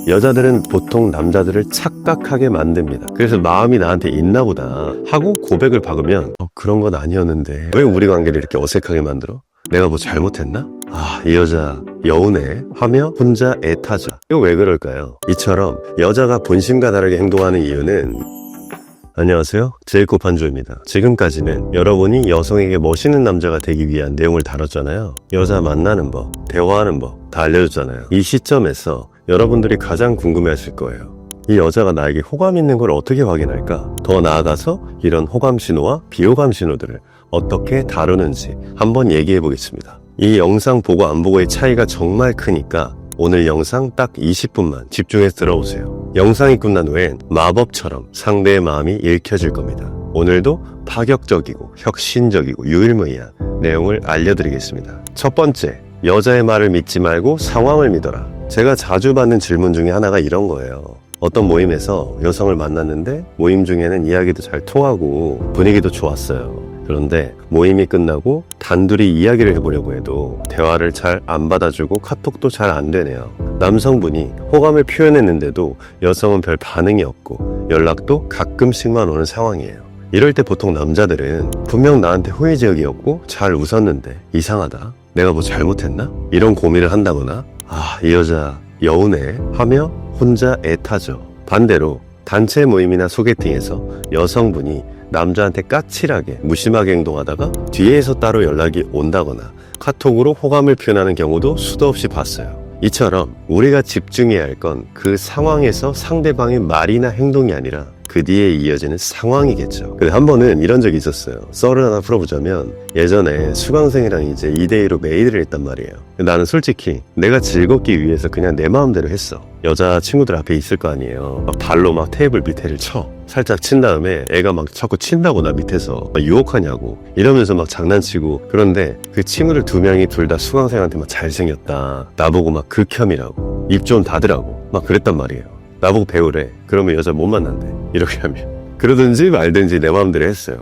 여자들은 보통 남자들을 착각하게 만듭니다. 그래서 마음이 나한테 있나 보다 하고 고백을 박으면 그런 건 아니었는데 왜 우리 관계를 이렇게 어색하게 만들어? 내가 뭐 잘못했나? 이 여자 여우네 하며 혼자 애타죠. 이거 왜 그럴까요? 이처럼 여자가 본심과 다르게 행동하는 이유는 안녕하세요, 제이콥 한조입니다. 지금까지는 여러분이 여성에게 멋있는 남자가 되기 위한 내용을 다뤘잖아요. 여자 만나는 법, 대화하는 법 다 알려줬잖아요. 이 시점에서 여러분들이 가장 궁금해하실 거예요. 이 여자가 나에게 호감 있는 걸 어떻게 확인할까? 더 나아가서 이런 호감 신호와 비호감 신호들을 어떻게 다루는지 한번 얘기해 보겠습니다. 이 영상 보고 안 보고의 차이가 정말 크니까 오늘 영상 딱 20분만 집중해서 들어오세요. 영상이 끝난 후엔 마법처럼 상대의 마음이 읽혀질 겁니다. 오늘도 파격적이고 혁신적이고 유일무이한 내용을 알려드리겠습니다. 첫 번째, 여자의 말을 믿지 말고 상황을 믿어라. 제가 자주 받는 질문 중에 하나가 이런 거예요. 어떤 모임에서 여성을 만났는데 모임 중에는 이야기도 잘 통하고 분위기도 좋았어요. 그런데 모임이 끝나고 단둘이 이야기를 해보려고 해도 대화를 잘 안 받아주고 카톡도 잘 안 되네요. 남성분이 호감을 표현했는데도 여성은 별 반응이 없고 연락도 가끔씩만 오는 상황이에요. 이럴 때 보통 남자들은 분명 나한테 호의적이었고 잘 웃었는데 이상하다, 내가 뭐 잘못했나? 이런 고민을 한다거나 이 여자 여우네 하며 혼자 애타죠. 반대로 단체 모임이나 소개팅에서 여성분이 남자한테 까칠하게 무심하게 행동하다가 뒤에서 따로 연락이 온다거나 카톡으로 호감을 표현하는 경우도 수도 없이 봤어요. 이처럼 우리가 집중해야 할 건 그 상황에서 상대방의 말이나 행동이 아니라 그 뒤에 이어지는 상황이겠죠. 근데 한 번은 이런 적이 있었어요. 썰을 하나 풀어보자면 예전에 수강생이랑 이제 2대2로 메이드를 했단 말이에요. 나는 솔직히 내가 즐겁기 위해서 그냥 내 마음대로 했어. 여자 친구들 앞에 있을 거 아니에요. 막 발로 막 테이블 밑에를 쳐. 살짝 친 다음에 애가 막 자꾸 친다고 나 밑에서 막 유혹하냐고 이러면서 막 장난치고. 그런데 그 친구들 2명이 둘 다 수강생한테 막 잘생겼다, 나보고 막 극혐이라고 입 좀 닫으라고 막 그랬단 말이에요. 나보고 배우래. 그러면 여자 못 만난대. 이렇게 하면. 그러든지 말든지 내 마음대로 했어요.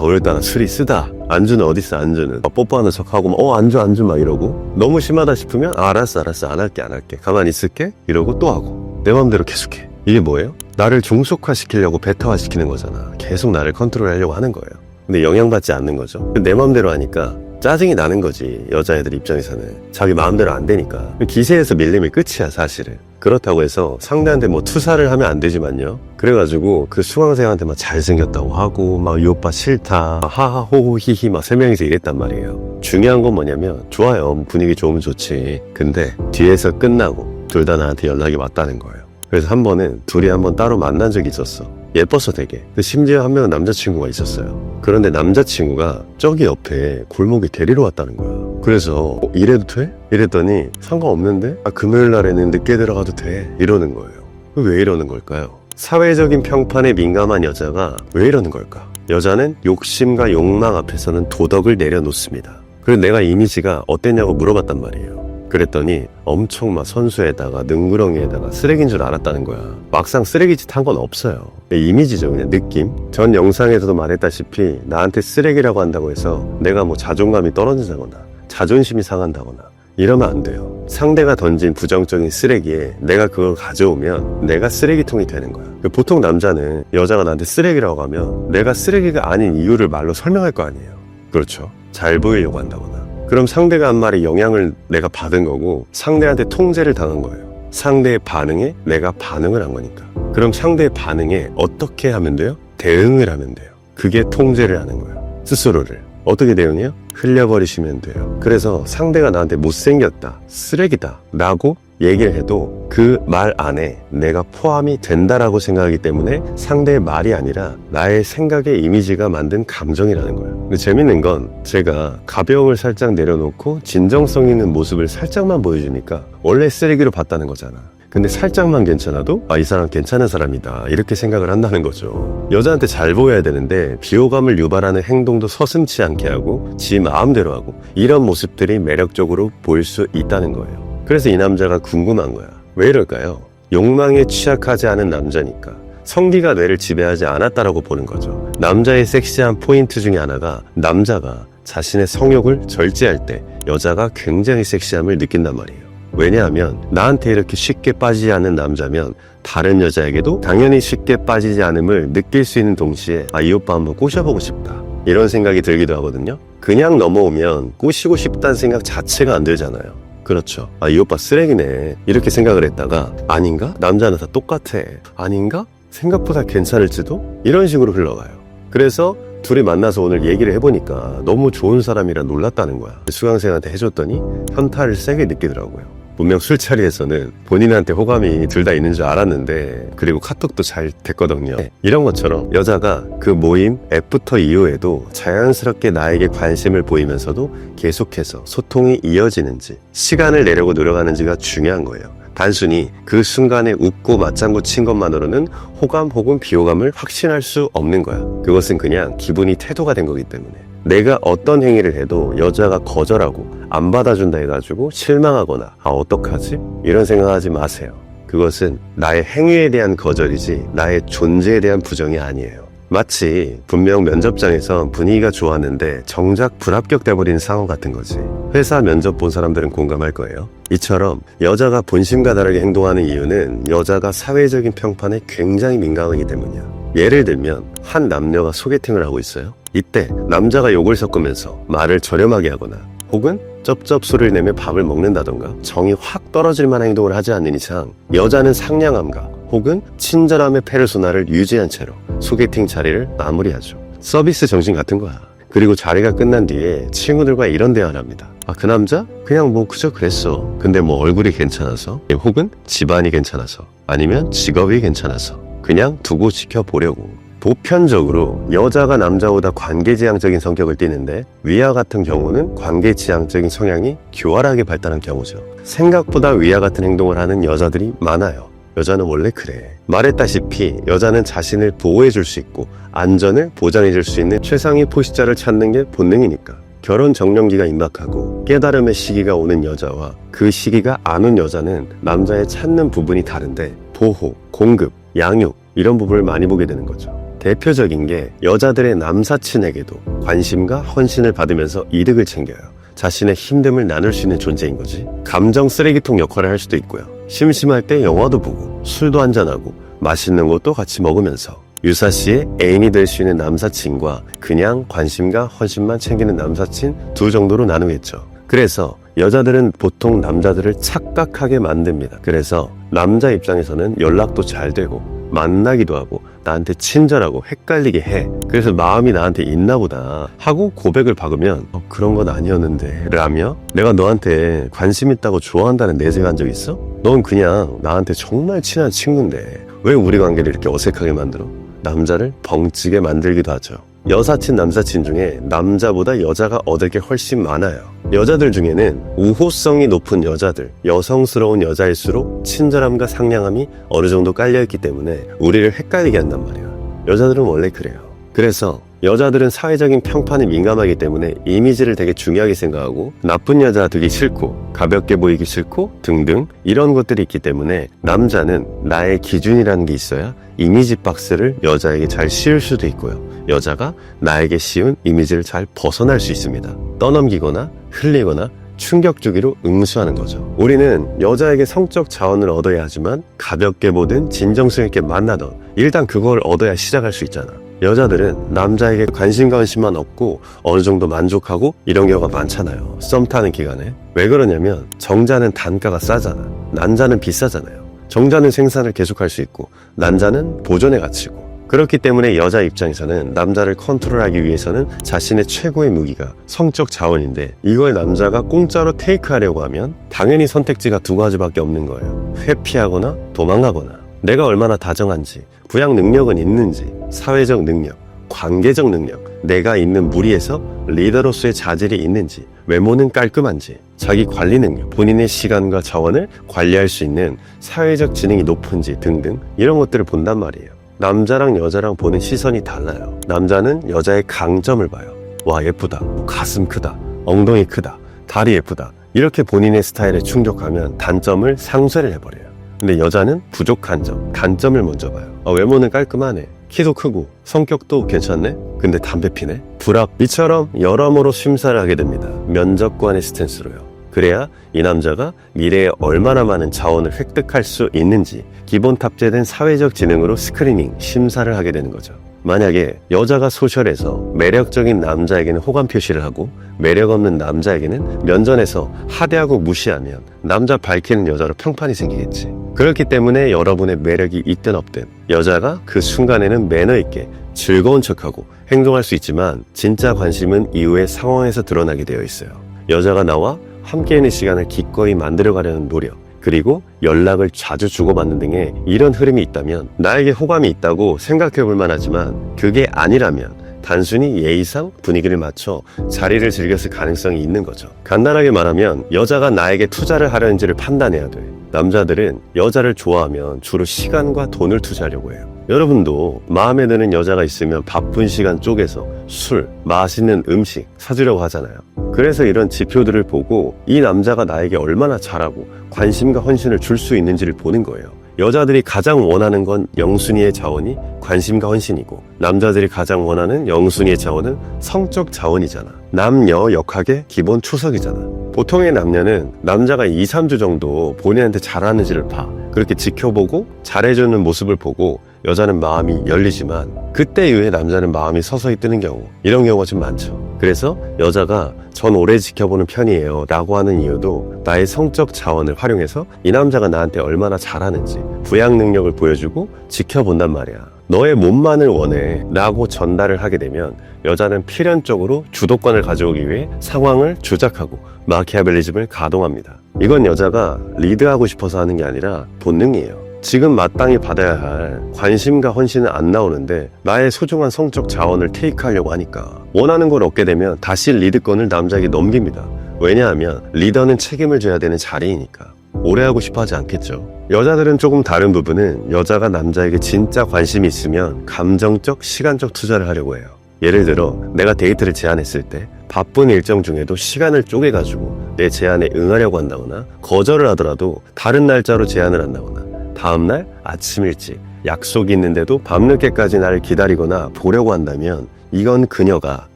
오늘따라 술이 쓰다. 안주는 어딨어, 안주는. 뽀뽀하는 척하고 안주 막 이러고. 너무 심하다 싶으면 알았어 안 할게 가만히 있을게 이러고 또 하고. 내 마음대로 계속해. 이게 뭐예요? 나를 종속화시키려고 베타화시키는 거잖아. 계속 나를 컨트롤하려고 하는 거예요. 근데 영향받지 않는 거죠. 내 마음대로 하니까 짜증이 나는 거지. 여자애들 입장에서는 자기 마음대로 안 되니까. 기세에서 밀리면 끝이야 사실은. 그렇다고 해서 상대한테 뭐 투사를 하면 안 되지만요. 그래가지고 그 수강생한테 막 잘생겼다고 하고 막 이 오빠 싫다 하하호호 히히 막 3명이서 이랬단 말이에요. 중요한 건 뭐냐면 좋아요, 분위기 좋으면 좋지. 근데 뒤에서 끝나고 둘 다 나한테 연락이 왔다는 거예요. 그래서 한 번은 둘이 한번 따로 만난 적이 있었어. 예뻤어 되게. 심지어 한 명은 남자친구가 있었어요. 그런데 남자친구가 저기 옆에 골목에 데리러 왔다는 거야. 그래서 이래도 돼? 이랬더니 상관없는데? 금요일 날에는 늦게 들어가도 돼 이러는 거예요. 왜 이러는 걸까요? 사회적인 평판에 민감한 여자가 왜 이러는 걸까? 여자는 욕심과 욕망 앞에서는 도덕을 내려놓습니다. 그래서 내가 이미지가 어땠냐고 물어봤단 말이에요. 그랬더니 엄청 막 선수에다가 능구렁이에다가 쓰레기인 줄 알았다는 거야. 막상 쓰레기짓 한 건 없어요. 이미지죠, 그냥 느낌. 전 영상에서도 말했다시피 나한테 쓰레기라고 한다고 해서 내가 뭐 자존감이 떨어진다거나 자존심이 상한다거나 이러면 안 돼요. 상대가 던진 부정적인 쓰레기에 내가 그걸 가져오면 내가 쓰레기통이 되는 거야. 보통 남자는 여자가 나한테 쓰레기라고 하면 내가 쓰레기가 아닌 이유를 말로 설명할 거 아니에요. 그렇죠. 잘 보이려고 한다거나. 그럼 상대가 한 말에 영향을 내가 받은 거고 상대한테 통제를 당한 거예요. 상대의 반응에 내가 반응을 한 거니까. 그럼 상대의 반응에 어떻게 하면 돼요? 대응을 하면 돼요. 그게 통제를 하는 거예요. 스스로를. 어떻게 대응해요? 흘려버리시면 돼요. 그래서 상대가 나한테 못생겼다, 쓰레기다 라고 얘기를 해도 그 말 안에 내가 포함이 된다라고 생각하기 때문에 상대의 말이 아니라 나의 생각의 이미지가 만든 감정이라는 거예요. 근데 재밌는 건 제가 가벼움을 살짝 내려놓고 진정성 있는 모습을 살짝만 보여주니까 원래 쓰레기로 봤다는 거잖아. 근데 살짝만 괜찮아도 이 사람 괜찮은 사람이다 이렇게 생각을 한다는 거죠. 여자한테 잘 보여야 되는데 비호감을 유발하는 행동도 서슴지 않게 하고 지 마음대로 하고 이런 모습들이 매력적으로 보일 수 있다는 거예요. 그래서 이 남자가 궁금한 거야. 왜 이럴까요? 욕망에 취약하지 않은 남자니까. 성기가 뇌를 지배하지 않았다라고 보는 거죠. 남자의 섹시한 포인트 중에 하나가 남자가 자신의 성욕을 절제할 때 여자가 굉장히 섹시함을 느낀단 말이에요. 왜냐하면 나한테 이렇게 쉽게 빠지지 않는 남자면 다른 여자에게도 당연히 쉽게 빠지지 않음을 느낄 수 있는 동시에 이 오빠 한번 꼬셔보고 싶다, 이런 생각이 들기도 하거든요. 그냥 넘어오면 꼬시고 싶다는 생각 자체가 안 들잖아요. 그렇죠. 이 오빠 쓰레기네, 이렇게 생각을 했다가 아닌가? 남자는 다 똑같아. 아닌가? 생각보다 괜찮을지도? 이런 식으로 흘러가요. 그래서 둘이 만나서 오늘 얘기를 해보니까 너무 좋은 사람이라 놀랐다는 거야. 수강생한테 해줬더니 현타를 세게 느끼더라고요. 분명 술자리에서는 본인한테 호감이 둘 다 있는 줄 알았는데, 그리고 카톡도 잘 됐거든요. 이런 것처럼 여자가 그 모임 애프터 이후에도 자연스럽게 나에게 관심을 보이면서도 계속해서 소통이 이어지는지, 시간을 내려고 노력하는지가 중요한 거예요. 단순히 그 순간에 웃고 맞장구 친 것만으로는 호감 혹은 비호감을 확신할 수 없는 거야. 그것은 그냥 기분이 태도가 된 거기 때문에. 내가 어떤 행위를 해도 여자가 거절하고 안 받아준다 해가지고 실망하거나 어떡하지? 이런 생각하지 마세요. 그것은 나의 행위에 대한 거절이지 나의 존재에 대한 부정이 아니에요. 마치 분명 면접장에서 분위기가 좋았는데 정작 불합격돼버린 상황 같은 거지. 회사 면접 본 사람들은 공감할 거예요. 이처럼 여자가 본심과 다르게 행동하는 이유는 여자가 사회적인 평판에 굉장히 민감하기 때문이야. 예를 들면 한 남녀가 소개팅을 하고 있어요. 이때 남자가 욕을 섞으면서 말을 저렴하게 하거나 혹은 쩝쩝 소리를 내며 밥을 먹는다던가 정이 확 떨어질 만한 행동을 하지 않는 이상 여자는 상냥함과 혹은 친절함의 페르소나를 유지한 채로 소개팅 자리를 마무리하죠. 서비스 정신 같은 거야. 그리고 자리가 끝난 뒤에 친구들과 이런 대화를 합니다. 그 남자? 그냥 뭐 그저 그랬어. 근데 뭐 얼굴이 괜찮아서, 혹은 집안이 괜찮아서, 아니면 직업이 괜찮아서 그냥 두고 지켜보려고. 보편적으로 여자가 남자보다 관계지향적인 성격을 띠는데 위와 같은 경우는 관계지향적인 성향이 교활하게 발달한 경우죠. 생각보다 위와 같은 행동을 하는 여자들이 많아요. 여자는 원래 그래. 말했다시피 여자는 자신을 보호해줄 수 있고 안전을 보장해줄 수 있는 최상위 포식자를 찾는 게 본능이니까. 결혼 정년기가 임박하고 깨달음의 시기가 오는 여자와 그 시기가 안 온 여자는 남자의 찾는 부분이 다른데 보호, 공급, 양육 이런 부분을 많이 보게 되는 거죠. 대표적인 게 여자들의 남사친에게도 관심과 헌신을 받으면서 이득을 챙겨요. 자신의 힘듦을 나눌 수 있는 존재인 거지. 감정 쓰레기통 역할을 할 수도 있고요. 심심할 때 영화도 보고 술도 한잔하고 맛있는 것도 같이 먹으면서 유사시에 애인이 될 수 있는 남사친과 그냥 관심과 헌신만 챙기는 남사친 두 정도로 나누겠죠. 그래서 여자들은 보통 남자들을 착각하게 만듭니다. 그래서 남자 입장에서는 연락도 잘 되고 만나기도 하고 나한테 친절하고 헷갈리게 해. 그래서 마음이 나한테 있나 보다 하고 고백을 박으면 그런 건 아니었는데 라며 내가 너한테 관심 있다고 좋아한다는 내색을 한 적 있어? 넌 그냥 나한테 정말 친한 친구인데 왜 우리 관계를 이렇게 어색하게 만들어? 남자를 벙찌게 만들기도 하죠. 여사친 남사친 중에 남자보다 여자가 얻을 게 훨씬 많아요. 여자들 중에는 우호성이 높은 여자들, 여성스러운 여자일수록 친절함과 상냥함이 어느 정도 깔려있기 때문에 우리를 헷갈리게 한단 말이야. 여자들은 원래 그래요. 그래서 여자들은 사회적인 평판에 민감하기 때문에 이미지를 되게 중요하게 생각하고 나쁜 여자 되기 싫고 가볍게 보이기 싫고 등등 이런 것들이 있기 때문에 남자는 나의 기준이라는 게 있어야 이미지 박스를 여자에게 잘 씌울 수도 있고요. 여자가 나에게 씌운 이미지를 잘 벗어날 수 있습니다. 떠넘기거나 흘리거나 충격 주기로 응수하는 거죠. 우리는 여자에게 성적 자원을 얻어야 하지만 가볍게 보든 진정성 있게 만나든 일단 그걸 얻어야 시작할 수 있잖아. 여자들은 남자에게 관심과 관심만 얻고 어느 정도 만족하고 이런 경우가 많잖아요. 썸 타는 기간에. 왜 그러냐면 정자는 단가가 싸잖아. 난자는 비싸잖아요. 정자는 생산을 계속할 수 있고 난자는 보존의 가치고. 그렇기 때문에 여자 입장에서는 남자를 컨트롤하기 위해서는 자신의 최고의 무기가 성적 자원인데 이걸 남자가 공짜로 테이크하려고 하면 당연히 선택지가 두 가지밖에 없는 거예요. 회피하거나 도망가거나. 내가 얼마나 다정한지, 부양 능력은 있는지, 사회적 능력, 관계적 능력, 내가 있는 무리에서 리더로서의 자질이 있는지, 외모는 깔끔한지, 자기 관리 능력, 본인의 시간과 자원을 관리할 수 있는 사회적 지능이 높은지 등등 이런 것들을 본단 말이에요. 남자랑 여자랑 보는 시선이 달라요. 남자는 여자의 강점을 봐요. 와 예쁘다, 가슴 크다, 엉덩이 크다, 다리 예쁘다 이렇게 본인의 스타일에 충족하면 단점을 상쇄를 해버려요. 근데 여자는 부족한 점, 단점을 먼저 봐요. 외모는 깔끔하네, 키도 크고 성격도 괜찮네, 근데 담배 피네, 불합. 이처럼 여러모로 심사를 하게 됩니다. 면접관의 스탠스로요. 그래야 이 남자가 미래에 얼마나 많은 자원을 획득할 수 있는지 기본 탑재된 사회적 지능으로 스크리닝, 심사를 하게 되는 거죠. 만약에 여자가 소셜에서 매력적인 남자에게는 호감 표시를 하고 매력 없는 남자에게는 면전에서 하대하고 무시하면 남자 밝히는 여자로 평판이 생기겠지. 그렇기 때문에 여러분의 매력이 있든 없든 여자가 그 순간에는 매너 있게 즐거운 척하고 행동할 수 있지만 진짜 관심은 이후의 상황에서 드러나게 되어 있어요. 여자가 나와 함께 있는 시간을 기꺼이 만들어가려는 노력, 그리고 연락을 자주 주고받는 등의 이런 흐름이 있다면 나에게 호감이 있다고 생각해 볼 만하지만 그게 아니라면 단순히 예의상 분위기를 맞춰 자리를 즐겼을 가능성이 있는 거죠. 간단하게 말하면 여자가 나에게 투자를 하려는지를 판단해야 돼. 남자들은 여자를 좋아하면 주로 시간과 돈을 투자하려고 해요. 여러분도 마음에 드는 여자가 있으면 바쁜 시간 쪼개서 술, 맛있는 음식 사주려고 하잖아요. 그래서 이런 지표들을 보고 이 남자가 나에게 얼마나 잘하고 관심과 헌신을 줄 수 있는지를 보는 거예요. 여자들이 가장 원하는 건 영순이의 자원이 관심과 헌신이고 남자들이 가장 원하는 영순이의 자원은 성적 자원이잖아. 남녀 역학의 기본 추석이잖아. 보통의 남녀는 남자가 2, 3주 정도 본인한테 잘하는지를 봐. 그렇게 지켜보고 잘해주는 모습을 보고 여자는 마음이 열리지만 그때 이후에 남자는 마음이 서서히 뜨는 경우, 이런 경우가 좀 많죠. 그래서 여자가 전 오래 지켜보는 편이에요 라고 하는 이유도 나의 성적 자원을 활용해서 이 남자가 나한테 얼마나 잘하는지 부양 능력을 보여주고 지켜본단 말이야. 너의 몸만을 원해 라고 전달을 하게 되면 여자는 필연적으로 주도권을 가져오기 위해 상황을 조작하고 마키아벨리즘을 가동합니다. 이건 여자가 리드하고 싶어서 하는 게 아니라 본능이에요. 지금 마땅히 받아야 할 관심과 헌신은 안 나오는데 나의 소중한 성적 자원을 테이크하려고 하니까 원하는 걸 얻게 되면 다시 리드권을 남자에게 넘깁니다. 왜냐하면 리더는 책임을 져야 되는 자리이니까. 오래 하고 싶어 하지 않겠죠. 여자들은 조금 다른 부분은 여자가 남자에게 진짜 관심이 있으면 감정적, 시간적 투자를 하려고 해요. 예를 들어 내가 데이트를 제안했을 때 바쁜 일정 중에도 시간을 쪼개가지고 내 제안에 응하려고 한다거나 거절을 하더라도 다른 날짜로 제안을 한다거나 다음날 아침 일찍 약속이 있는데도 밤늦게까지 나를 기다리거나 보려고 한다면 이건 그녀가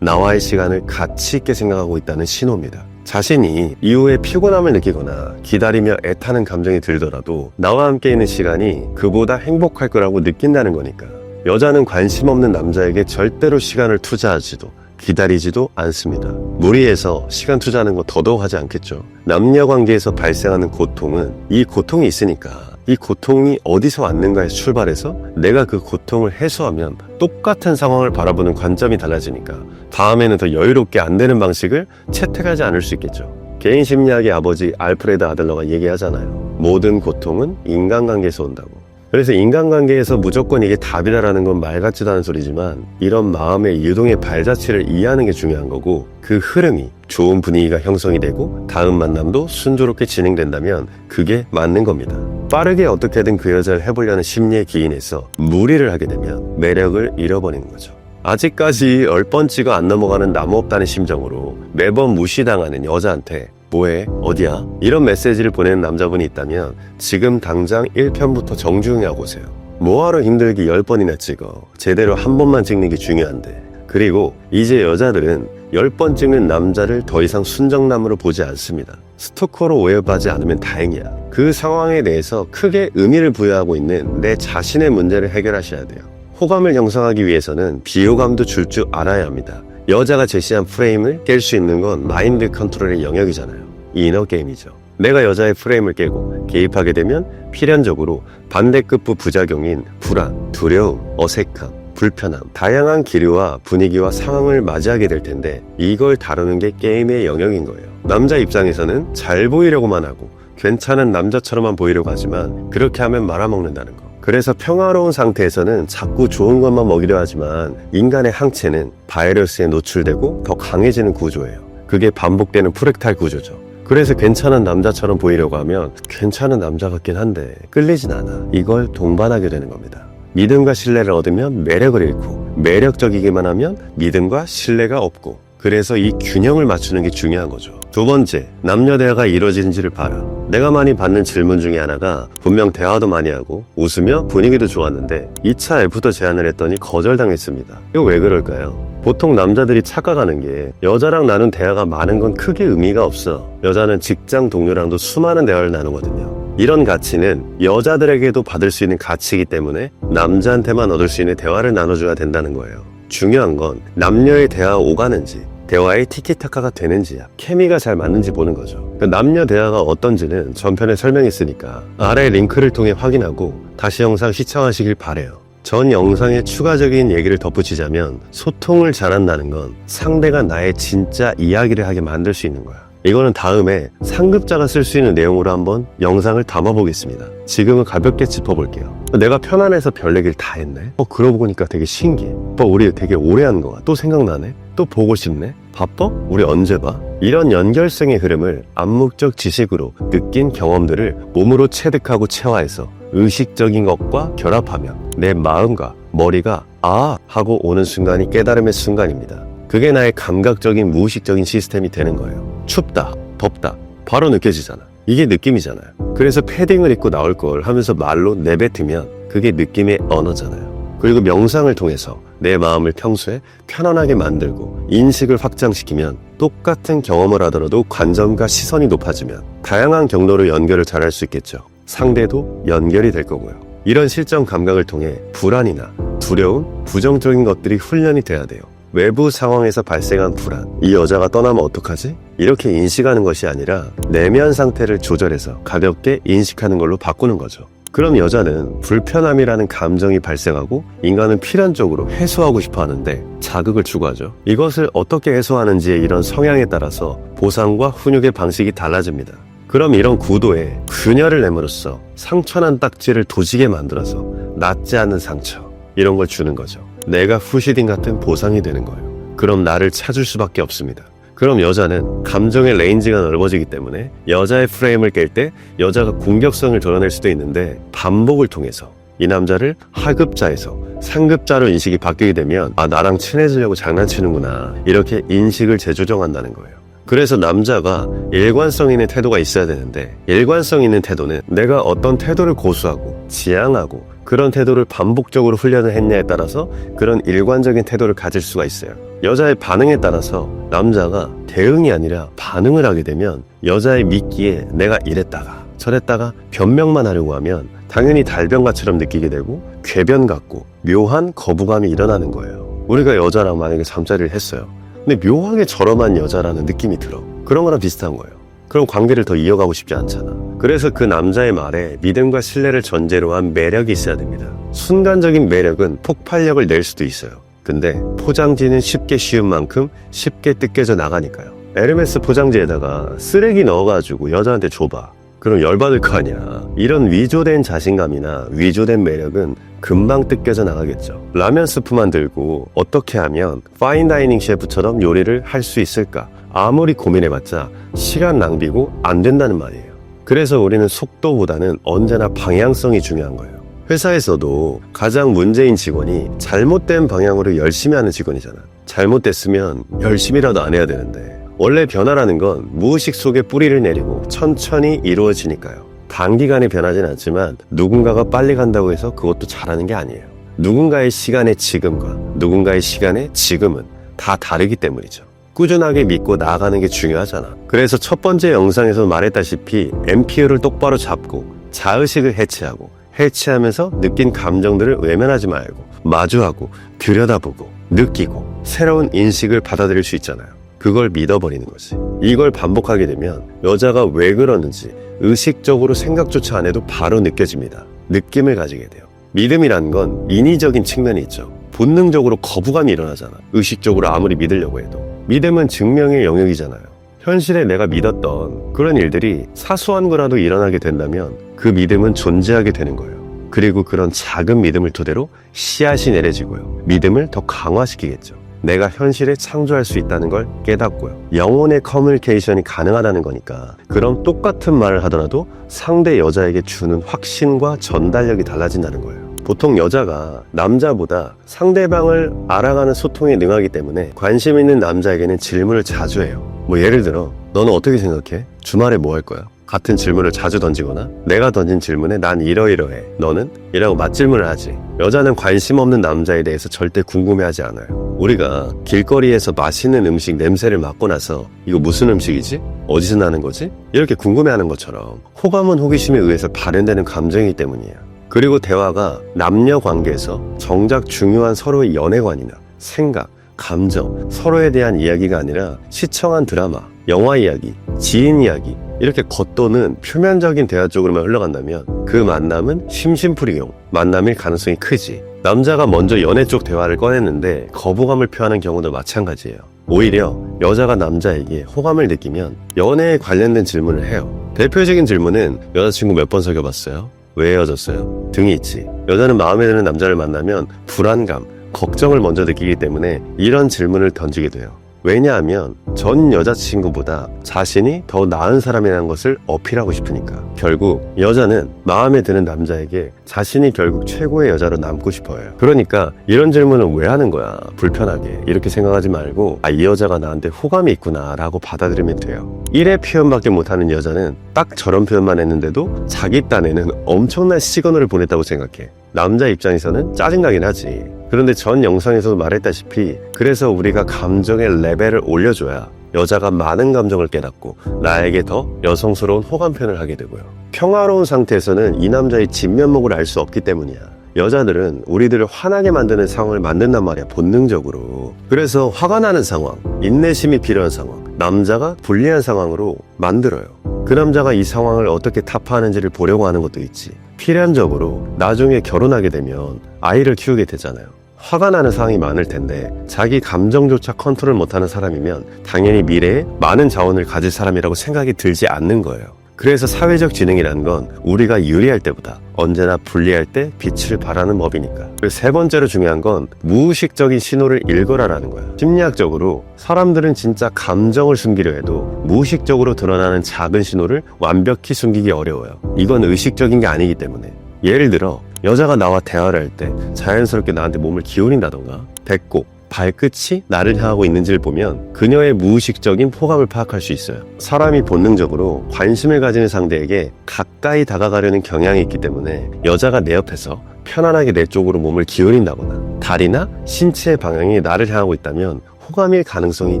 나와의 시간을 가치 있게 생각하고 있다는 신호입니다. 자신이 이후에 피곤함을 느끼거나 기다리며 애타는 감정이 들더라도 나와 함께 있는 시간이 그보다 행복할 거라고 느낀다는 거니까. 여자는 관심 없는 남자에게 절대로 시간을 투자하지도 기다리지도 않습니다. 무리해서 시간 투자하는 거 더더욱 하지 않겠죠. 남녀 관계에서 발생하는 고통은 이 고통이 있으니까 이 고통이 어디서 왔는가에서 출발해서 내가 그 고통을 해소하면 똑같은 상황을 바라보는 관점이 달라지니까 다음에는 더 여유롭게 안 되는 방식을 채택하지 않을 수 있겠죠. 개인 심리학의 아버지 알프레드 아들러가 얘기하잖아요. 모든 고통은 인간관계에서 온다고. 그래서 인간관계에서 무조건 이게 답이다라는 건 말 같지도 않은 소리지만 이런 마음의 유동의 발자취를 이해하는 게 중요한 거고 그 흐름이 좋은 분위기가 형성이 되고 다음 만남도 순조롭게 진행된다면 그게 맞는 겁니다. 빠르게 어떻게든 그 여자를 해보려는 심리에 기인해서 무리를 하게 되면 매력을 잃어버리는 거죠. 아직까지 10번치가 안 넘어가는 나무 없다는 심정으로 매번 무시당하는 여자한테 뭐해? 어디야? 이런 메시지를 보내는 남자분이 있다면 지금 당장 1편부터 정중히 하고 오세요. 뭐하러 힘들게 10번이나 찍어? 제대로 한 번만 찍는 게 중요한데. 그리고 이제 여자들은 10번 찍는 남자를 더 이상 순정남으로 보지 않습니다. 스토커로 오해받지 않으면 다행이야. 그 상황에 대해서 크게 의미를 부여하고 있는 내 자신의 문제를 해결하셔야 돼요. 호감을 형성하기 위해서는 비호감도 줄 줄 알아야 합니다. 여자가 제시한 프레임을 깰 수 있는 건 마인드 컨트롤의 영역이잖아요. 이너 게임이죠. 내가 여자의 프레임을 깨고 개입하게 되면 필연적으로 반대급부 부작용인 불안, 두려움, 어색함, 불편함, 다양한 기류와 분위기와 상황을 맞이하게 될 텐데 이걸 다루는 게 게임의 영역인 거예요. 남자 입장에서는 잘 보이려고만 하고 괜찮은 남자처럼만 보이려고 하지만 그렇게 하면 말아먹는다는 거. 그래서 평화로운 상태에서는 자꾸 좋은 것만 먹이려 하지만 인간의 항체는 바이러스에 노출되고 더 강해지는 구조예요. 그게 반복되는 프랙탈 구조죠. 그래서 괜찮은 남자처럼 보이려고 하면 괜찮은 남자 같긴 한데 끌리진 않아. 이걸 동반하게 되는 겁니다. 믿음과 신뢰를 얻으면 매력을 잃고 매력적이기만 하면 믿음과 신뢰가 없고 그래서 이 균형을 맞추는 게 중요한 거죠. 두 번째, 남녀 대화가 이루어지는지를 봐라. 내가 많이 받는 질문 중에 하나가 분명 대화도 많이 하고 웃으며 분위기도 좋았는데 2차 애프터 제안을 했더니 거절당했습니다. 이거 왜 그럴까요? 보통 남자들이 착각하는 게 여자랑 나눈 대화가 많은 건 크게 의미가 없어. 여자는 직장 동료랑도 수많은 대화를 나누거든요. 이런 가치는 여자들에게도 받을 수 있는 가치이기 때문에 남자한테만 얻을 수 있는 대화를 나눠줘야 된다는 거예요. 중요한 건 남녀의 대화가 오가는지, 대화의 티키타카가 되는지야, 케미가 잘 맞는지 보는 거죠. 남녀 대화가 어떤지는 전편에 설명했으니까 아래 링크를 통해 확인하고 다시 영상 시청하시길 바래요. 전 영상에 추가적인 얘기를 덧붙이자면, 소통을 잘한다는 건 상대가 나의 진짜 이야기를 하게 만들 수 있는 거야. 이거는 다음에 상급자가 쓸 수 있는 내용으로 한번 영상을 담아보겠습니다. 지금은 가볍게 짚어볼게요. 내가 편안해서 별 얘기를 다 했네? 그러고 보니까 되게 신기해. 우리 되게 오래 한 거야. 또 생각나네? 또 보고 싶네? 바빠? 우리 언제 봐? 이런 연결성의 흐름을 암묵적 지식으로 느낀 경험들을 몸으로 체득하고 체화해서 의식적인 것과 결합하면 내 마음과 머리가 아! 하고 오는 순간이 깨달음의 순간입니다. 그게 나의 감각적인 무의식적인 시스템이 되는 거예요. 춥다, 덥다, 바로 느껴지잖아. 이게 느낌이잖아요. 그래서 패딩을 입고 나올 걸 하면서 말로 내뱉으면 그게 느낌의 언어잖아요. 그리고 명상을 통해서 내 마음을 평소에 편안하게 만들고 인식을 확장시키면 똑같은 경험을 하더라도 관점과 시선이 높아지면 다양한 경로로 연결을 잘할 수 있겠죠. 상대도 연결이 될 거고요. 이런 실전 감각을 통해 불안이나 두려움, 부정적인 것들이 훈련이 돼야 돼요. 외부 상황에서 발생한 불안, 이 여자가 떠나면 어떡하지? 이렇게 인식하는 것이 아니라 내면 상태를 조절해서 가볍게 인식하는 걸로 바꾸는 거죠. 그럼 여자는 불편함이라는 감정이 발생하고 인간은 필연적으로 해소하고 싶어 하는데 자극을 추구하죠. 이것을 어떻게 해소하는지의 이런 성향에 따라서 보상과 훈육의 방식이 달라집니다. 그럼 이런 구도에 균열을 내므로써 상처난 딱지를 도지게 만들어서 낫지 않는 상처, 이런 걸 주는 거죠. 내가 후시딘 같은 보상이 되는 거예요. 그럼 나를 찾을 수밖에 없습니다. 그럼 여자는 감정의 레인지가 넓어지기 때문에 여자의 프레임을 깰 때 여자가 공격성을 드러낼 수도 있는데, 반복을 통해서 이 남자를 하급자에서 상급자로 인식이 바뀌게 되면 나랑 친해지려고 장난치는구나, 이렇게 인식을 재조정한다는 거예요. 그래서 남자가 일관성 있는 태도가 있어야 되는데, 일관성 있는 태도는 내가 어떤 태도를 고수하고 지향하고 그런 태도를 반복적으로 훈련을 했냐에 따라서 그런 일관적인 태도를 가질 수가 있어요. 여자의 반응에 따라서 남자가 대응이 아니라 반응을 하게 되면 여자의 미끼에 내가 이랬다가 저랬다가 변명만 하려고 하면 당연히 달변가처럼 느끼게 되고 궤변 같고 묘한 거부감이 일어나는 거예요. 우리가 여자랑 만약에 잠자리를 했어요. 근데 묘하게 저렴한 여자라는 느낌이 들어. 그런 거랑 비슷한 거예요. 그럼 관계를 더 이어가고 싶지 않잖아. 그래서 그 남자의 말에 믿음과 신뢰를 전제로 한 매력이 있어야 됩니다. 순간적인 매력은 폭발력을 낼 수도 있어요. 근데 포장지는 쉽게 씌운 만큼 쉽게 뜯겨져 나가니까요. 에르메스 포장지에다가 쓰레기 넣어가지고 여자한테 줘봐. 그럼 열받을 거 아니야. 이런 위조된 자신감이나 위조된 매력은 금방 뜯겨져 나가겠죠. 라면 스프만 들고 어떻게 하면 파인다이닝 셰프처럼 요리를 할 수 있을까? 아무리 고민해봤자 시간 낭비고 안 된다는 말이에요. 그래서 우리는 속도보다는 언제나 방향성이 중요한 거예요. 회사에서도 가장 문제인 직원이 잘못된 방향으로 열심히 하는 직원이잖아. 잘못됐으면 열심히라도 안 해야 되는데, 원래 변화라는 건 무의식 속에 뿌리를 내리고 천천히 이루어지니까요. 단기간에 변하진 않지만 누군가가 빨리 간다고 해서 그것도 잘하는 게 아니에요. 누군가의 시간의 지금과 누군가의 시간의 지금은 다 다르기 때문이죠. 꾸준하게 믿고 나아가는 게 중요하잖아. 그래서 첫 번째 영상에서 말했다시피 MPU를 똑바로 잡고 자의식을 해체하고, 해체하면서 느낀 감정들을 외면하지 말고 마주하고 들여다보고 느끼고 새로운 인식을 받아들일 수 있잖아요. 그걸 믿어버리는 거지. 이걸 반복하게 되면 여자가 왜 그러는지 의식적으로 생각조차 안 해도 바로 느껴집니다. 느낌을 가지게 돼요. 믿음이란 건 인위적인 측면이 있죠. 본능적으로 거부감이 일어나잖아. 의식적으로 아무리 믿으려고 해도. 믿음은 증명의 영역이잖아요. 현실에 내가 믿었던 그런 일들이 사소한 거라도 일어나게 된다면 그 믿음은 존재하게 되는 거예요. 그리고 그런 작은 믿음을 토대로 씨앗이 내려지고요. 믿음을 더 강화시키겠죠. 내가 현실에 창조할 수 있다는 걸 깨닫고요. 영혼의 커뮤니케이션이 가능하다는 거니까. 그럼 똑같은 말을 하더라도 상대 여자에게 주는 확신과 전달력이 달라진다는 거예요. 보통 여자가 남자보다 상대방을 알아가는 소통에 능하기 때문에 관심 있는 남자에게는 질문을 자주 해요. 예를 들어, 너는 어떻게 생각해? 주말에 뭐 할 거야? 같은 질문을 자주 던지거나, 내가 던진 질문에 난 이러이러해, 너는? 이라고 맞질문을 하지. 여자는 관심 없는 남자에 대해서 절대 궁금해하지 않아요. 우리가 길거리에서 맛있는 음식 냄새를 맡고 나서 이거 무슨 음식이지? 어디서 나는 거지? 이렇게 궁금해하는 것처럼 호감은 호기심에 의해서 발현되는 감정이기 때문이에요. 그리고 대화가 남녀 관계에서 정작 중요한 서로의 연애관이나 생각, 감정, 서로에 대한 이야기가 아니라 시청한 드라마, 영화 이야기, 지인 이야기 이렇게 겉도는 표면적인 대화 쪽으로만 흘러간다면 그 만남은 심심풀이용 만남일 가능성이 크지. 남자가 먼저 연애 쪽 대화를 꺼냈는데 거부감을 표하는 경우도 마찬가지예요. 오히려 여자가 남자에게 호감을 느끼면 연애에 관련된 질문을 해요. 대표적인 질문은 여자친구 몇 번 사귀어봤어요? 왜 헤어졌어요? 등이 있지. 여자는 마음에 드는 남자를 만나면 불안감, 걱정을 먼저 느끼기 때문에 이런 질문을 던지게 돼요. 왜냐하면 전 여자친구보다 자신이 더 나은 사람이라는 것을 어필하고 싶으니까. 결국 여자는 마음에 드는 남자에게 자신이 결국 최고의 여자로 남고 싶어요. 그러니까 이런 질문을 왜 하는 거야? 불편하게 이렇게 생각하지 말고 이 여자가 나한테 호감이 있구나 라고 받아들이면 돼요. 1회 표현밖에 못하는 여자는 딱 저런 표현만 했는데도 자기 딴에는 엄청난 시그널을 보냈다고 생각해. 남자 입장에서는 짜증나긴 하지. 그런데 전 영상에서도 말했다시피 그래서 우리가 감정의 레벨을 올려줘야 여자가 많은 감정을 깨닫고 나에게 더 여성스러운 호감 표현을 하게 되고요. 평화로운 상태에서는 이 남자의 진면목을 알 수 없기 때문이야. 여자들은 우리들을 화나게 만드는 상황을 만든단 말이야, 본능적으로. 그래서 화가 나는 상황, 인내심이 필요한 상황, 남자가 불리한 상황으로 만들어요. 그 남자가 이 상황을 어떻게 타파하는지를 보려고 하는 것도 있지. 필연적으로 나중에 결혼하게 되면 아이를 키우게 되잖아요. 화가 나는 상황이 많을 텐데 자기 감정조차 컨트롤 못하는 사람이면 당연히 미래에 많은 자원을 가질 사람이라고 생각이 들지 않는 거예요. 그래서 사회적 지능이라는 건 우리가 유리할 때보다 언제나 불리할 때 빛을 발하는 법이니까. 그리고 세 번째로 중요한 건 무의식적인 신호를 읽어라라는 거야. 심리학적으로 사람들은 진짜 감정을 숨기려 해도 무의식적으로 드러나는 작은 신호를 완벽히 숨기기 어려워요. 이건 의식적인 게 아니기 때문에. 예를 들어 여자가 나와 대화를 할 때 자연스럽게 나한테 몸을 기울인다던가 배꼽, 발끝이 나를 향하고 있는지를 보면 그녀의 무의식적인 호감을 파악할 수 있어요. 사람이 본능적으로 관심을 가지는 상대에게 가까이 다가가려는 경향이 있기 때문에 여자가 내 옆에서 편안하게 내 쪽으로 몸을 기울인다거나 다리나 신체의 방향이 나를 향하고 있다면 호감일 가능성이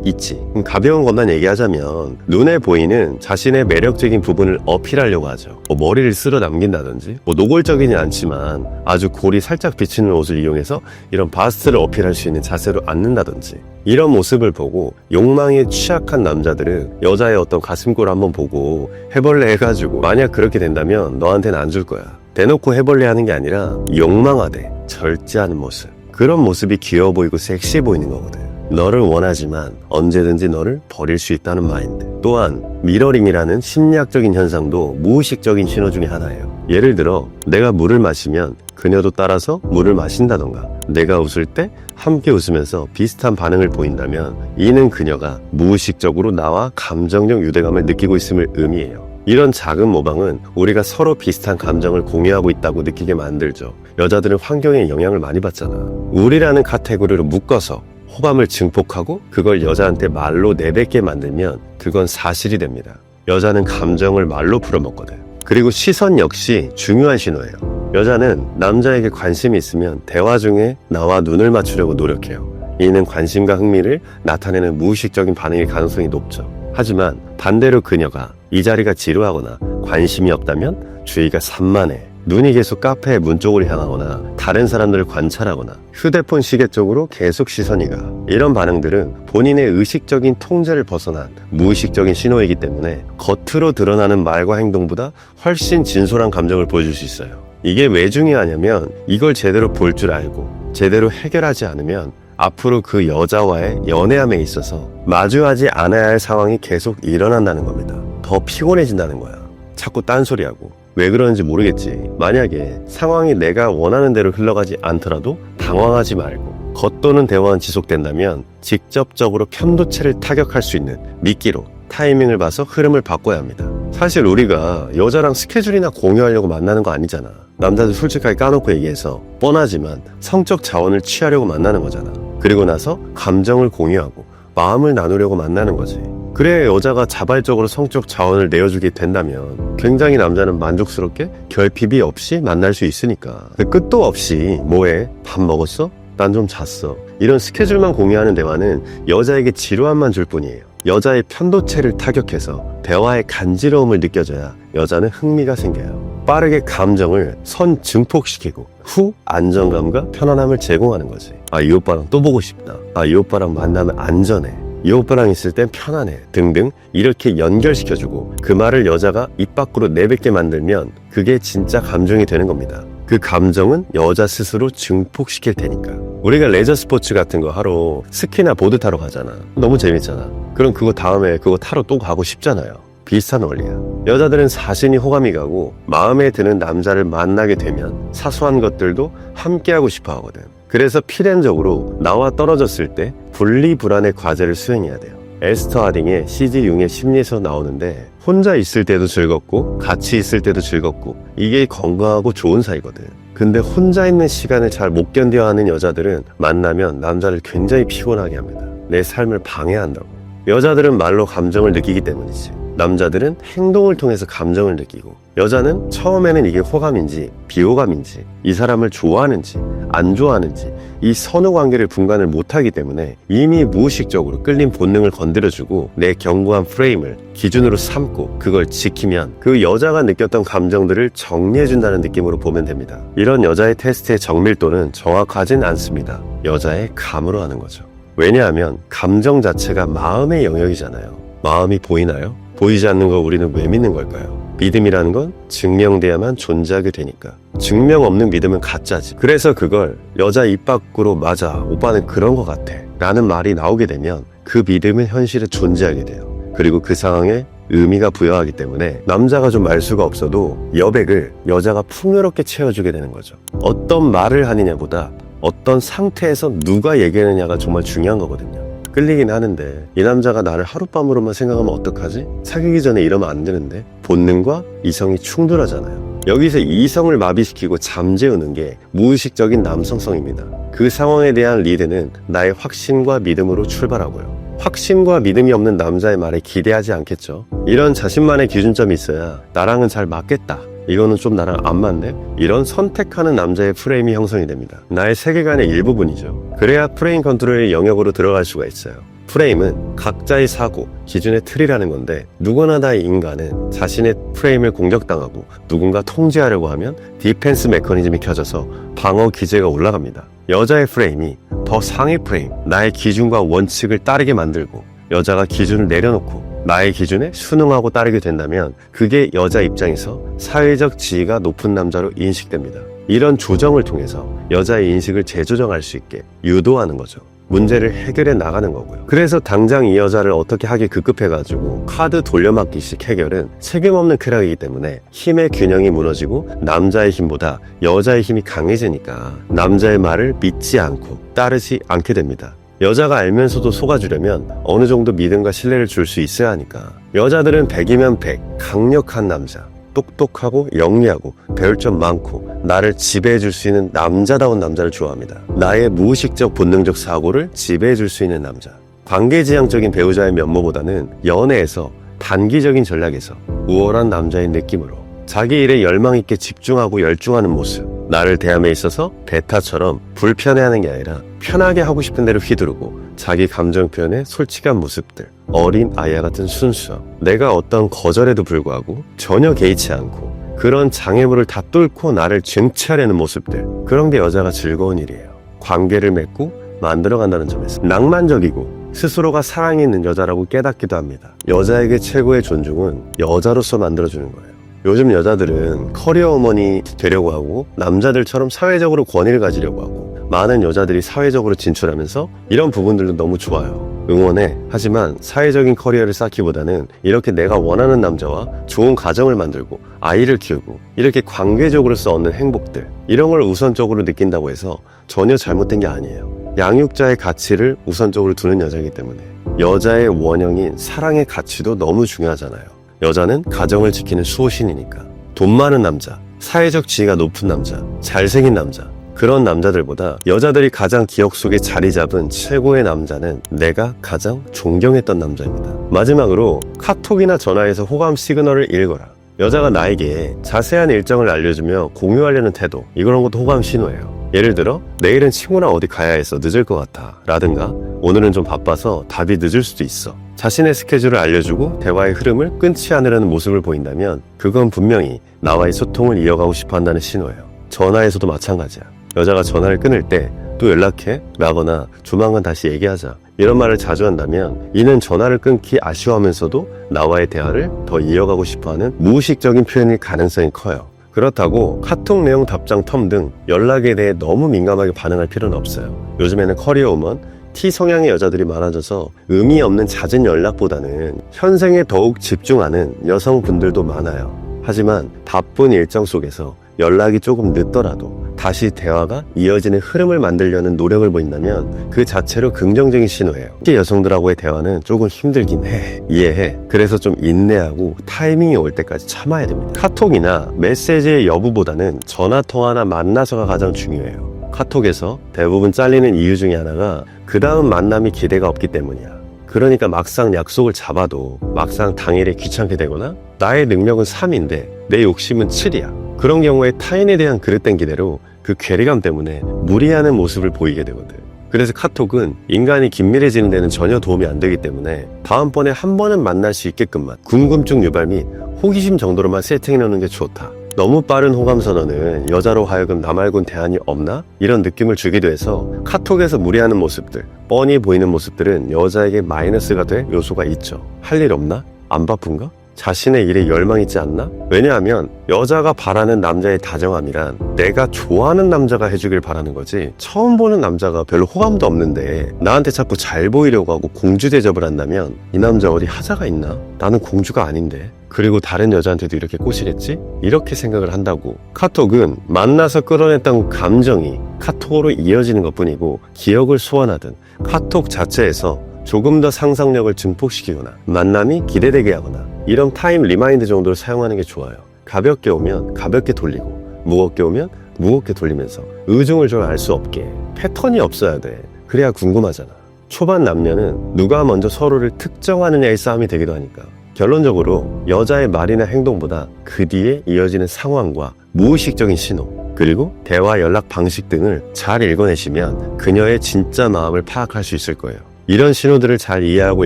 있지. 가벼운 것만 얘기하자면 눈에 보이는 자신의 매력적인 부분을 어필하려고 하죠. 머리를 쓸어 남긴다든지 노골적이진 않지만 아주 골이 살짝 비치는 옷을 이용해서 이런 바스트를 어필할 수 있는 자세로 앉는다든지. 이런 모습을 보고 욕망에 취약한 남자들은 여자의 어떤 가슴골을 한번 보고 해벌레 해가지고 만약 그렇게 된다면 너한테는 안 줄 거야. 대놓고 해벌레 하는 게 아니라 욕망하되 절제하는 모습. 그런 모습이 귀여워 보이고 섹시해 보이는 거거든. 너를 원하지만 언제든지 너를 버릴 수 있다는 마인드. 또한 미러링이라는 심리학적인 현상도 무의식적인 신호 중에 하나예요. 예를 들어 내가 물을 마시면 그녀도 따라서 물을 마신다던가 내가 웃을 때 함께 웃으면서 비슷한 반응을 보인다면 이는 그녀가 무의식적으로 나와 감정적 유대감을 느끼고 있음을 의미해요. 이런 작은 모방은 우리가 서로 비슷한 감정을 공유하고 있다고 느끼게 만들죠. 여자들은 환경에 영향을 많이 받잖아. 우리라는 카테고리로 묶어서 호감을 증폭하고 그걸 여자한테 말로 내뱉게 만들면 그건 사실이 됩니다. 여자는 감정을 말로 풀어먹거든. 그리고 시선 역시 중요한 신호예요. 여자는 남자에게 관심이 있으면 대화 중에 나와 눈을 맞추려고 노력해요. 이는 관심과 흥미를 나타내는 무의식적인 반응일 가능성이 높죠. 하지만 반대로 그녀가 이 자리가 지루하거나 관심이 없다면 주의가 산만해. 눈이 계속 카페의 문 쪽으로 향하거나 다른 사람들을 관찰하거나 휴대폰 시계 쪽으로 계속 시선이 가. 이런 반응들은 본인의 의식적인 통제를 벗어난 무의식적인 신호이기 때문에 겉으로 드러나는 말과 행동보다 훨씬 진솔한 감정을 보여줄 수 있어요. 이게 왜 중요하냐면 이걸 제대로 볼 줄 알고 제대로 해결하지 않으면 앞으로 그 여자와의 연애함에 있어서 마주하지 않아야 할 상황이 계속 일어난다는 겁니다. 더 피곤해진다는 거야. 자꾸 딴소리하고. 왜 그러는지 모르겠지. 만약에 상황이 내가 원하는 대로 흘러가지 않더라도 당황하지 말고 겉도는 대화는 지속된다면 직접적으로 편도체를 타격할 수 있는 미끼로 타이밍을 봐서 흐름을 바꿔야 합니다. 사실 우리가 여자랑 스케줄이나 공유하려고 만나는 거 아니잖아. 남자들 솔직하게 까놓고 얘기해서 뻔하지만 성적 자원을 취하려고 만나는 거잖아. 그리고 나서 감정을 공유하고 마음을 나누려고 만나는 거지. 그래야 여자가 자발적으로 성적 자원을 내어주게 된다면 굉장히 남자는 만족스럽게 결핍이 없이 만날 수 있으니까. 끝도 없이 뭐해? 밥 먹었어? 난 좀 잤어. 이런 스케줄만 공유하는 대화는 여자에게 지루함만 줄 뿐이에요. 여자의 편도체를 타격해서 대화의 간지러움을 느껴줘야 여자는 흥미가 생겨요. 빠르게 감정을 선 증폭시키고 후 안정감과 편안함을 제공하는 거지. 아, 이 오빠랑 또 보고 싶다. 아, 이 오빠랑 만나면 안전해. 이 오빠랑 있을 땐 편안해. 등등 이렇게 연결시켜주고 그 말을 여자가 입 밖으로 내뱉게 만들면 그게 진짜 감정이 되는 겁니다. 그 감정은 여자 스스로 증폭시킬 테니까. 우리가 레저 스포츠 같은 거 하러 스키나 보드 타러 가잖아. 너무 재밌잖아. 그럼 그거 다음에 그거 타러 또 가고 싶잖아요. 비슷한 원리야. 여자들은 사신이 호감이 가고 마음에 드는 남자를 만나게 되면 사소한 것들도 함께하고 싶어 하거든. 그래서 필연적으로 나와 떨어졌을 때 분리불안의 과제를 수행해야 돼요. 에스터 하딩의 CG6의 심리에서 나오는데 혼자 있을 때도 즐겁고 같이 있을 때도 즐겁고 이게 건강하고 좋은 사이거든. 근데 혼자 있는 시간을 잘 못 견뎌 하는 여자들은 만나면 남자를 굉장히 피곤하게 합니다. 내 삶을 방해한다고. 여자들은 말로 감정을 느끼기 때문이지. 남자들은 행동을 통해서 감정을 느끼고, 여자는 처음에는 이게 호감인지 비호감인지, 이 사람을 좋아하는지 안 좋아하는지 이 선후 관계를 분간을 못하기 때문에 이미 무의식적으로 끌린 본능을 건드려주고 내 견고한 프레임을 기준으로 삼고 그걸 지키면 그 여자가 느꼈던 감정들을 정리해준다는 느낌으로 보면 됩니다. 이런 여자의 테스트의 정밀도는 정확하진 않습니다. 여자의 감으로 하는 거죠. 왜냐하면 감정 자체가 마음의 영역이잖아요. 마음이 보이나요? 보이지 않는 거 우리는 왜 믿는 걸까요? 믿음이라는 건 증명돼야만 존재하게 되니까. 증명 없는 믿음은 가짜지. 그래서 그걸 여자 입 밖으로 맞아, 오빠는 그런 거 같아 라는 말이 나오게 되면 그 믿음은 현실에 존재하게 돼요. 그리고 그 상황에 의미가 부여하기 때문에 남자가 좀 말수가 없어도 여백을 여자가 풍요롭게 채워주게 되는 거죠. 어떤 말을 하느냐보다 어떤 상태에서 누가 얘기하느냐가 정말 중요한 거거든요. 끌리긴 하는데 이 남자가 나를 하룻밤으로만 생각하면 어떡하지? 사귀기 전에 이러면 안 되는데. 본능과 이성이 충돌하잖아요. 여기서 이성을 마비시키고 잠재우는 게 무의식적인 남성성입니다. 그 상황에 대한 리드는 나의 확신과 믿음으로 출발하고요. 확신과 믿음이 없는 남자의 말에 기대하지 않겠죠. 이런 자신만의 기준점이 있어야 나랑은 잘 맞겠다, 이거는 좀 나랑 안 맞네, 이런 선택하는 남자의 프레임이 형성이 됩니다. 나의 세계관의 일부분이죠. 그래야 프레임 컨트롤의 영역으로 들어갈 수가 있어요. 프레임은 각자의 사고, 기준의 틀이라는 건데 누구나 다 인간은 자신의 프레임을 공격당하고 누군가 통제하려고 하면 디펜스 메커니즘이 켜져서 방어 기제가 올라갑니다. 여자의 프레임이 더 상위 프레임, 나의 기준과 원칙을 따르게 만들고 여자가 기준을 내려놓고 나의 기준에 순응하고 따르게 된다면 그게 여자 입장에서 사회적 지위가 높은 남자로 인식됩니다. 이런 조정을 통해서 여자의 인식을 재조정할 수 있게 유도하는 거죠. 문제를 해결해 나가는 거고요. 그래서 당장 이 여자를 어떻게 하기 급급해가지고 카드 돌려막기식 해결은 책임 없는 쾌락이기 때문에 힘의 균형이 무너지고 남자의 힘보다 여자의 힘이 강해지니까 남자의 말을 믿지 않고 따르지 않게 됩니다. 여자가 알면서도 속아주려면 어느 정도 믿음과 신뢰를 줄 수 있어야 하니까. 여자들은 100이면 100, 강력한 남자, 똑똑하고 영리하고 배울 점 많고 나를 지배해줄 수 있는 남자다운 남자를 좋아합니다. 나의 무의식적 본능적 사고를 지배해줄 수 있는 남자. 관계지향적인 배우자의 면모보다는 연애에서 단기적인 전략에서 우월한 남자의 느낌으로 자기 일에 열망 있게 집중하고 열중하는 모습, 나를 대함에 있어서 베타처럼 불편해하는 게 아니라 편하게 하고 싶은 대로 휘두르고 자기 감정 표현에 솔직한 모습들, 어린 아이와 같은 순수함, 내가 어떤 거절에도 불구하고 전혀 개의치 않고 그런 장애물을 다 뚫고 나를 쟁취하려는 모습들, 그런 게 여자가 즐거운 일이에요. 관계를 맺고 만들어간다는 점에서 낭만적이고 스스로가 사랑이 있는 여자라고 깨닫기도 합니다. 여자에게 최고의 존중은 여자로서 만들어주는 거예요. 요즘 여자들은 커리어 우먼이 되려고 하고 남자들처럼 사회적으로 권위를 가지려고 하고 많은 여자들이 사회적으로 진출하면서 이런 부분들도 너무 좋아요. 응원해. 하지만 사회적인 커리어를 쌓기보다는 이렇게 내가 원하는 남자와 좋은 가정을 만들고 아이를 키우고 이렇게 관계적으로서 얻는 행복들, 이런 걸 우선적으로 느낀다고 해서 전혀 잘못된 게 아니에요. 양육자의 가치를 우선적으로 두는 여자이기 때문에. 여자의 원형인 사랑의 가치도 너무 중요하잖아요. 여자는 가정을 지키는 수호신이니까. 돈 많은 남자, 사회적 지위가 높은 남자, 잘생긴 남자, 그런 남자들보다 여자들이 가장 기억 속에 자리 잡은 최고의 남자는 내가 가장 존경했던 남자입니다. 마지막으로 카톡이나 전화에서 호감 시그널을 읽어라. 여자가 나에게 자세한 일정을 알려주며 공유하려는 태도, 이런 것도 호감 신호예요. 예를 들어 내일은 친구랑 어디 가야 해서 늦을 것 같아 라든가 오늘은 좀 바빠서 답이 늦을 수도 있어. 자신의 스케줄을 알려주고 대화의 흐름을 끊지 않으려는 모습을 보인다면 그건 분명히 나와의 소통을 이어가고 싶어 한다는 신호예요. 전화에서도 마찬가지야. 여자가 전화를 끊을 때 또 연락해? 라거나 조만간 다시 얘기하자 이런 말을 자주 한다면 이는 전화를 끊기 아쉬워하면서도 나와의 대화를 더 이어가고 싶어하는 무의식적인 표현일 가능성이 커요. 그렇다고 카톡 내용 답장 텀 등 연락에 대해 너무 민감하게 반응할 필요는 없어요. 요즘에는 커리어우먼, T 성향의 여자들이 많아져서 의미 없는 잦은 연락보다는 현생에 더욱 집중하는 여성분들도 많아요. 하지만 바쁜 일정 속에서 연락이 조금 늦더라도 다시 대화가 이어지는 흐름을 만들려는 노력을 보인다면 그 자체로 긍정적인 신호예요. 특히 여성들하고의 대화는 조금 힘들긴 해. 이해해. 그래서 좀 인내하고 타이밍이 올 때까지 참아야 됩니다. 카톡이나 메시지의 여부보다는 전화통화나 만나서가 가장 중요해요. 카톡에서 대부분 잘리는 이유 중에 하나가 그 다음 만남이 기대가 없기 때문이야. 그러니까 막상 약속을 잡아도 막상 당일에 귀찮게 되거나 나의 능력은 3인데 내 욕심은 7이야. 그런 경우에 타인에 대한 그릇된 기대로 그 괴리감 때문에 무리하는 모습을 보이게 되거든. 그래서 카톡은 인간이 긴밀해지는 데는 전혀 도움이 안 되기 때문에 다음번에 한 번은 만날 수 있게끔만 궁금증 유발 및 호기심 정도로만 세팅해 놓는 게 좋다. 너무 빠른 호감 선언은 여자로 하여금 나 말곤 대안이 없나? 이런 느낌을 주기도 해서 카톡에서 무리하는 모습들, 뻔히 보이는 모습들은 여자에게 마이너스가 될 요소가 있죠. 할 일 없나? 안 바쁜가? 자신의 일에 열망 있지 않나? 왜냐하면 여자가 바라는 남자의 다정함이란 내가 좋아하는 남자가 해주길 바라는 거지 처음 보는 남자가 별로 호감도 없는데 나한테 자꾸 잘 보이려고 하고 공주 대접을 한다면 이 남자 어디 하자가 있나? 나는 공주가 아닌데 그리고 다른 여자한테도 이렇게 꼬시랬지? 이렇게 생각을 한다고. 카톡은 만나서 끌어냈던 감정이 카톡으로 이어지는 것뿐이고 기억을 소환하든 카톡 자체에서 조금 더 상상력을 증폭시키거나 만남이 기대되게 하거나 이런 타임 리마인드 정도를 사용하는 게 좋아요. 가볍게 오면 가볍게 돌리고 무겁게 오면 무겁게 돌리면서 의중을 좀 알 수 없게 패턴이 없어야 돼. 그래야 궁금하잖아. 초반 남녀는 누가 먼저 서로를 특정하느냐의 싸움이 되기도 하니까 결론적으로 여자의 말이나 행동보다 그 뒤에 이어지는 상황과 무의식적인 신호 그리고 대화 연락 방식 등을 잘 읽어내시면 그녀의 진짜 마음을 파악할 수 있을 거예요. 이런 신호들을 잘 이해하고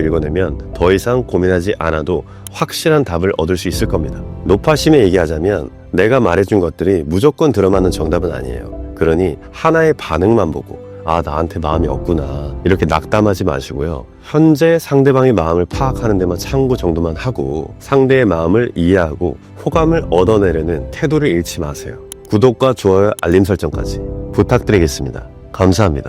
읽어내면 더 이상 고민하지 않아도 확실한 답을 얻을 수 있을 겁니다. 높아심에 얘기하자면 내가 말해준 것들이 무조건 들어맞는 정답은 아니에요. 그러니 하나의 반응만 보고 아 나한테 마음이 없구나 이렇게 낙담하지 마시고요. 현재 상대방의 마음을 파악하는 데만 참고 정도만 하고 상대의 마음을 이해하고 호감을 얻어내려는 태도를 잃지 마세요. 구독과 좋아요 알림 설정까지 부탁드리겠습니다. 감사합니다.